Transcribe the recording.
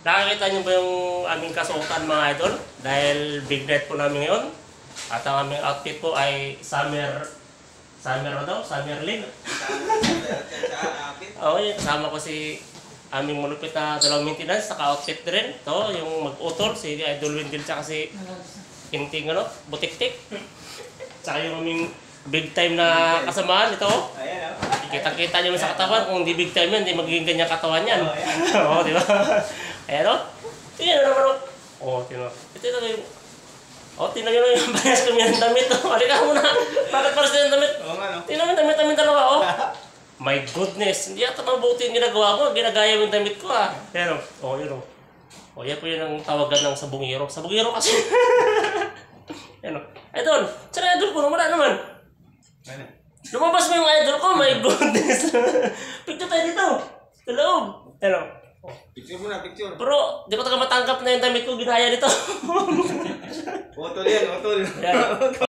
Nakakita niyo ba yung aming kasuotan mga idol? Dahil big night po namin ngayon. At ang aming outfit po ay summer league. Okay, kasama ko si aming malupit na dalawang maintenance, naka-outfit din. Ito, yung mag-utol, si Idol Wendell tsaka si Inting, butik-tik. Tsaka yung aming big time na kasamaan, ito. Kita-kita nyo sa katawan, kung di big time yan, di magiging ganyan katawan yan. Oo, di ba? Ayan o. Tingnan naman o. Oo, tingnan. Ito yung... O, tingnan nyo yung bias kami ng damit o. Halika muna. Bakit paras din ang damit? Tingnan mo yung damit namin dalawa o. My goodness. Hindi yata mabuti yung ginagawa ko. Ginagaya yung damit ko ah. Ayan o. O, yun o. O, yan po yun ang tawagan ng sabungiro. Sabungiro kasi. Ayan o. Idol. Saan idol ko? Wala naman. Lumabas mo yung idol ko. My goodness. Picture tayo dito. Sa loob. Ayan o. Picture muna, picture. Pero, di ko taga matanggap na yung damit ko, ginaya nito. Otol yan, otol.